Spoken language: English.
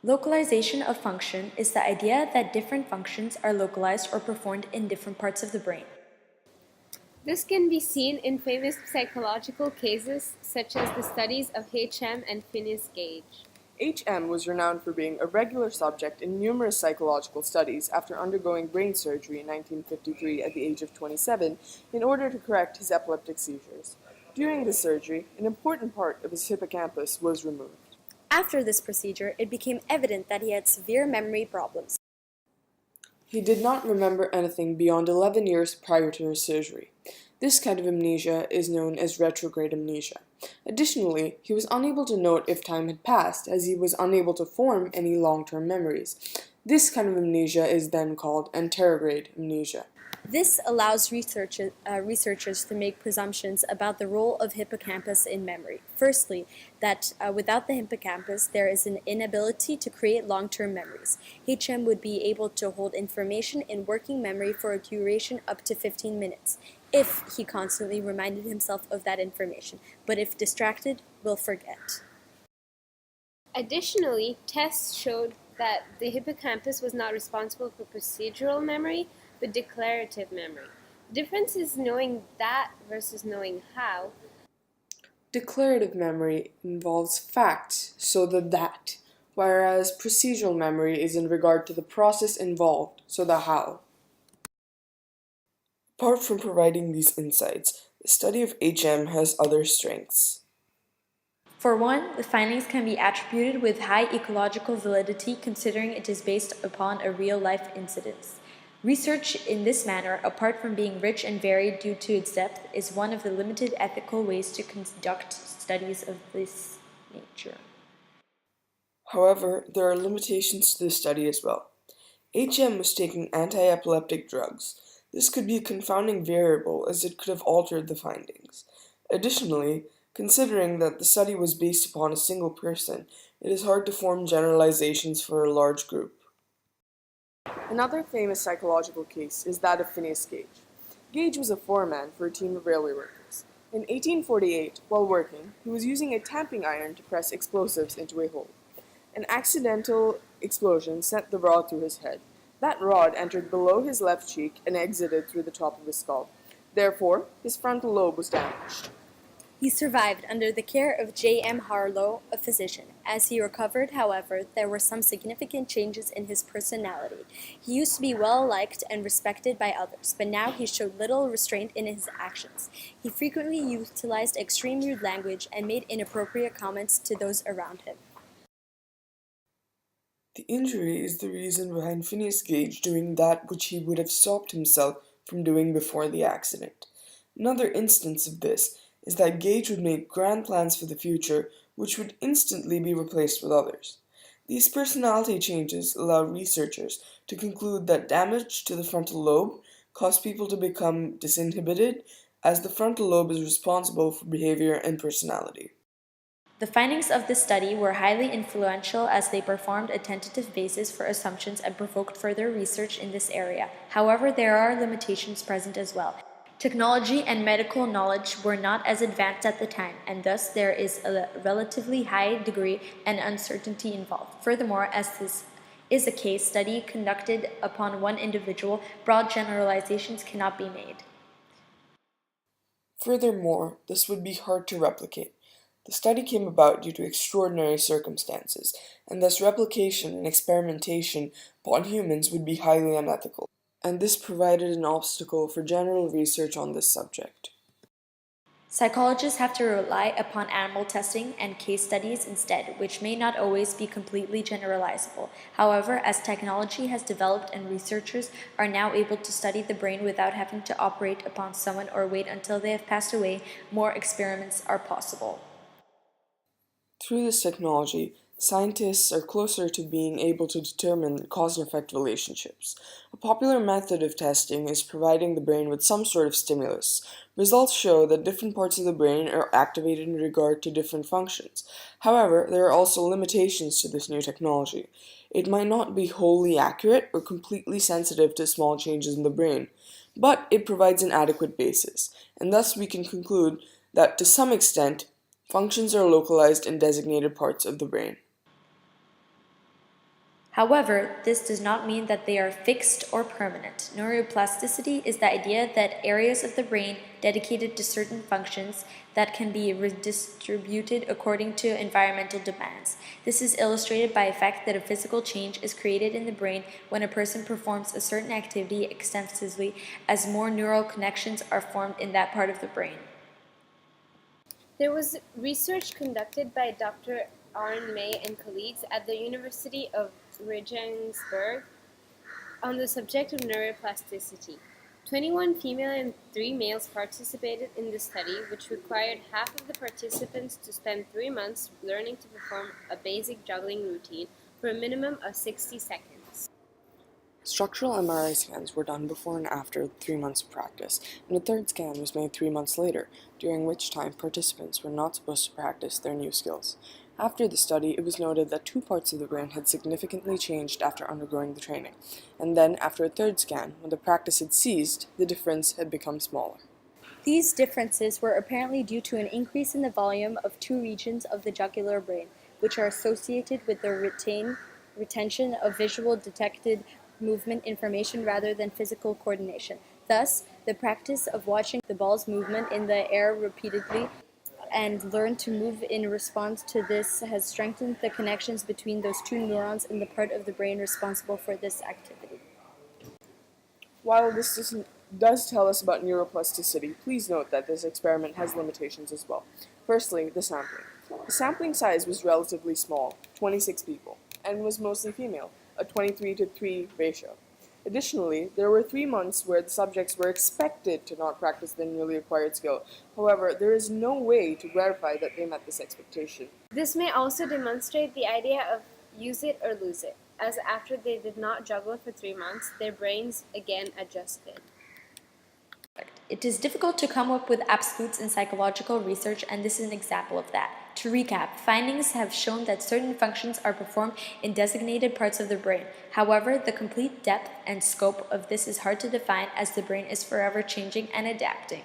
Localization of function is the idea that different functions are localized or performed in different parts of the brain. This can be seen in famous psychological cases such as the studies of H.M. and Phineas Gage. H.M. was renowned for being a regular subject in numerous psychological studies after undergoing brain surgery in 1953 at the age of 27 in order to correct his epileptic seizures. During the surgery, an important part of his hippocampus was removed. After this procedure, it became evident that he had severe memory problems. He did not remember anything beyond 11 years prior to his surgery. This kind of amnesia is known as retrograde amnesia. Additionally, he was unable to note if time had passed, as he was unable to form any long-term memories. This kind of amnesia is then called anterograde amnesia. This allows researchers to make presumptions about the role of hippocampus in memory. Firstly, that without the hippocampus, there is an inability to create long-term memories. HM would be able to hold information in working memory for a duration up to 15 minutes, if he constantly reminded himself of that information, but if distracted, will forget. Additionally, tests showed that the hippocampus was not responsible for procedural memory, but declarative memory. The difference is knowing that versus knowing how. Declarative memory involves facts, so the that, whereas procedural memory is in regard to the process involved, so the how. Apart from providing these insights, the study of HM has other strengths. For one, the findings can be attributed with high ecological validity considering it is based upon a real-life incidence. Research in this manner, apart from being rich and varied due to its depth, is one of the limited ethical ways to conduct studies of this nature. However, there are limitations to this study as well. HM was taking anti-epileptic drugs. This could be a confounding variable as it could have altered the findings. Additionally, considering that the study was based upon a single person, it is hard to form generalizations for a large group. Another famous psychological case is that of Phineas Gage. Gage was a foreman for a team of railway workers. In 1848, while working, he was using a tamping iron to press explosives into a hole. An accidental explosion sent the rod through his head. That rod entered below his left cheek and exited through the top of his skull. Therefore, his frontal lobe was damaged. He survived under the care of J.M. Harlow, a physician. As he recovered, however, there were some significant changes in his personality. He used to be well liked and respected by others, but now he showed little restraint in his actions. He frequently utilized extreme rude language and made inappropriate comments to those around him. The injury is the reason behind Phineas Gage doing that which he would have stopped himself from doing before the accident. Another instance of this is that Gage would make grand plans for the future which would instantly be replaced with others. These personality changes allow researchers to conclude that damage to the frontal lobe caused people to become disinhibited, as the frontal lobe is responsible for behavior and personality. The findings of this study were highly influential as they performed a tentative basis for assumptions and provoked further research in this area. However, there are limitations present as well. Technology and medical knowledge were not as advanced at the time, and thus there is a relatively high degree and uncertainty involved. Furthermore, as this is a case study conducted upon one individual, broad generalizations cannot be made. Furthermore, this would be hard to replicate. The study came about due to extraordinary circumstances, and thus replication and experimentation upon humans would be highly unethical, and this provided an obstacle for general research on this subject. Psychologists have to rely upon animal testing and case studies instead, which may not always be completely generalizable. However, as technology has developed and researchers are now able to study the brain without having to operate upon someone or wait until they have passed away, more experiments are possible. Through this technology, scientists are closer to being able to determine cause and effect relationships. A popular method of testing is providing the brain with some sort of stimulus. Results show that different parts of the brain are activated in regard to different functions. However, there are also limitations to this new technology. It might not be wholly accurate or completely sensitive to small changes in the brain, but it provides an adequate basis, and thus we can conclude that to some extent, functions are localized in designated parts of the brain. However, this does not mean that they are fixed or permanent. Neuroplasticity is the idea that areas of the brain dedicated to certain functions that can be redistributed according to environmental demands. This is illustrated by the fact that a physical change is created in the brain when a person performs a certain activity extensively, as more neural connections are formed in that part of the brain. There was research conducted by Dr. Arne May and colleagues at the University of Regensburg on the subject of neuroplasticity. 21 female and 3 males participated in the study, which required half of the participants to spend 3 months learning to perform a basic juggling routine for a minimum of 60 seconds. Structural MRI scans were done before and after 3 months of practice, and a third scan was made 3 months later, during which time participants were not supposed to practice their new skills. After the study, it was noted that 2 parts of the brain had significantly changed after undergoing the training, and then after a third scan, when the practice had ceased, the difference had become smaller. These differences were apparently due to an increase in the volume of 2 regions of the jugular brain, which are associated with the retention of visual detected movement information rather than physical coordination. Thus, the practice of watching the ball's movement in the air repeatedly and learn to move in response to this has strengthened the connections between those 2 neurons in the part of the brain responsible for this activity. While this does tell us about neuroplasticity, please note that this experiment has limitations as well. Firstly, the sampling. The sampling size was relatively small, 26 people, and was mostly female, a 23-3 ratio. Additionally, there were 3 months where the subjects were expected to not practice their newly acquired skill. However, there is no way to verify that they met this expectation. This may also demonstrate the idea of use it or lose it, as after they did not juggle for 3 months, their brains again adjusted. It is difficult to come up with absolutes in psychological research, and this is an example of that. To recap, findings have shown that certain functions are performed in designated parts of the brain. However, the complete depth and scope of this is hard to define, as the brain is forever changing and adapting.